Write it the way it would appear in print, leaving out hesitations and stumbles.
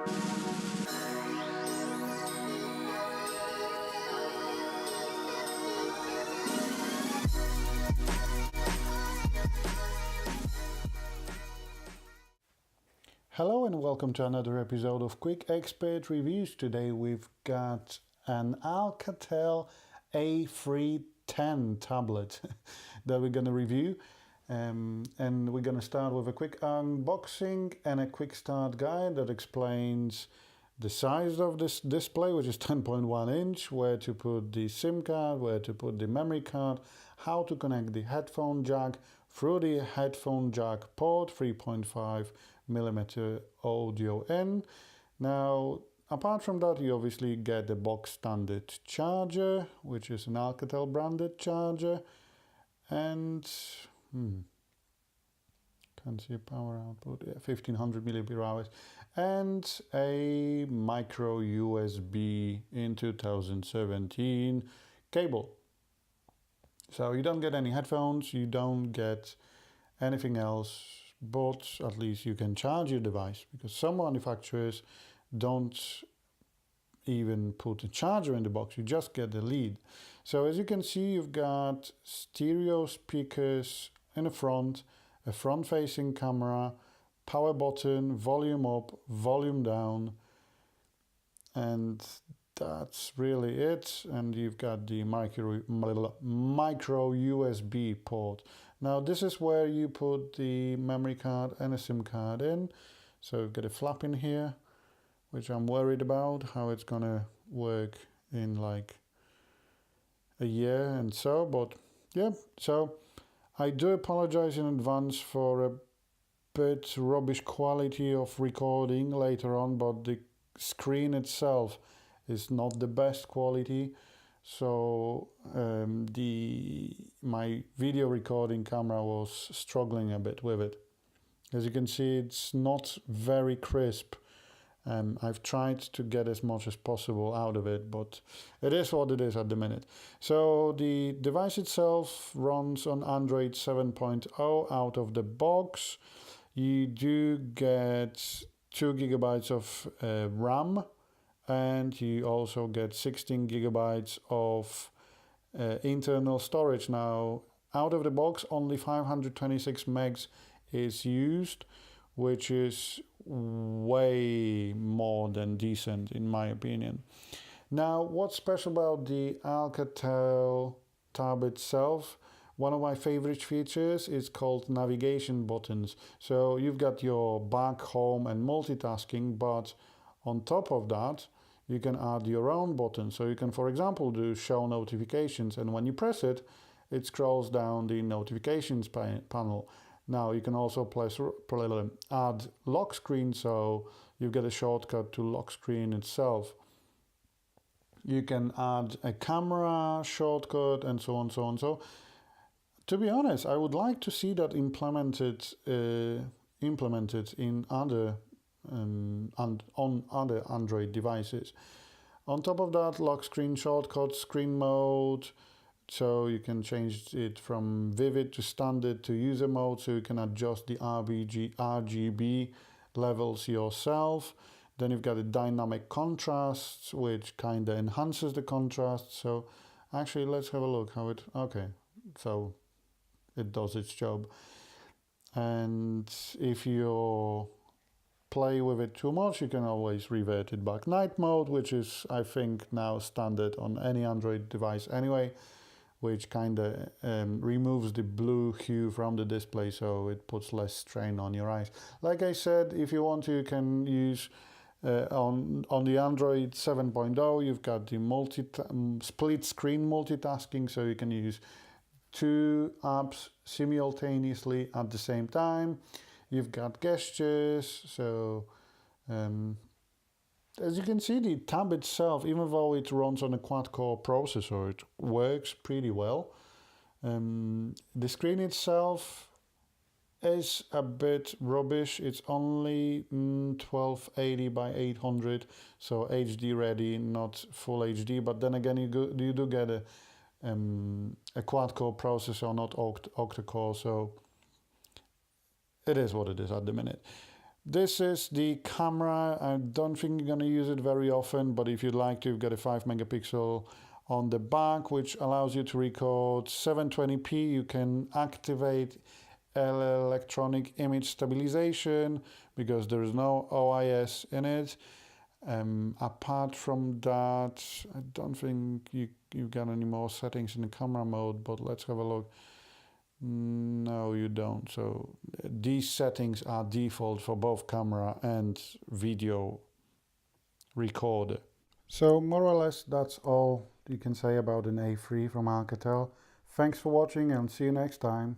Hello and welcome to another episode of Quick Expert Reviews. Today we've got an Alcatel A3 10 tablet that we're going to review. And we're going to start with a quick unboxing and a quick start guide that explains the size of this display, which is 10.1 inch, where to put the SIM card, where to put the memory card, how to connect the headphone jack through the headphone jack port, 3.5mm audio in. Now, apart from that, you obviously get the box standard charger, which is an Alcatel branded charger, and can't see a power output, 1500 milliampere hours, and a micro USB in 2017 cable. So you don't get any headphones, you don't get anything else, but at least you can charge your device, because some manufacturers don't even put a charger in the box, you just get the lead. So as you can see, you've got stereo speakers in the front, a front-facing camera, power button, volume up, volume down, and that's really it. And you've got the micro USB port. Now this is where you put the memory card and a SIM card in. So you've got a flap in here, which I'm worried about how it's gonna work in like a year and so, but yeah. So I do apologize in advance for a bit rubbish quality of recording later on, but the screen itself is not the best quality, so my video recording camera was struggling a bit with it. As you can see, it's not very crisp. I've tried to get as much as possible out of it, but it is what it is at the minute. So the device itself runs on Android 7.0 out of the box. You do get 2 GB of RAM, and you also get 16 GB of internal storage. Now, out of the box, only 526 megs is used, which is way more than decent in my opinion. Now, what's special about the Alcatel tab itself? One of my favorite features is called navigation buttons. So you've got your back, home and multitasking, but on top of that, you can add your own button. So you can, for example, do show notifications, and when you press it, it scrolls down the notifications panel. Now you can also add lock screen, so you get a shortcut to lock screen itself. You can add a camera shortcut and so on, so on. So to be honest, I would like to see that implemented in other and on other Android devices. On top of that, lock screen shortcut, screen mode. So you can change it from vivid to standard to user mode, so you can adjust the RGB levels yourself. Then you've got a dynamic contrast, which kind of enhances the contrast. So actually, let's have a look how it, okay, so it does its job. And if you play with it too much, you can always revert it back. Night mode, which is, I think, now standard on any Android device anyway, which kind of removes the blue hue from the display, so it puts less strain on your eyes. Like I said, if you want to, you can use on the Android 7.0, you've got the split screen multitasking, so you can use 2 apps simultaneously at the same time. You've got gestures, so as you can see, the tab itself, even though it runs on a quad-core processor, it works pretty well. The screen itself is a bit rubbish. It's only 1280 by 800, so HD ready, not full HD. But then again, you do get a quad-core processor, not octa-core, so it is what it is at the minute. This is the camera. I don't think you're going to use it very often, but if you'd like to, you've got a 5 megapixel on the back, which allows you to record 720p. You can activate electronic image stabilization because there is no OIS in it. Apart from that, I don't think you've got any more settings in the camera mode, but let's have a look. No, you don't. So these settings are default for both camera and video recorder. So more or less that's all you can say about an A3 from Alcatel. Thanks for watching and see you next time.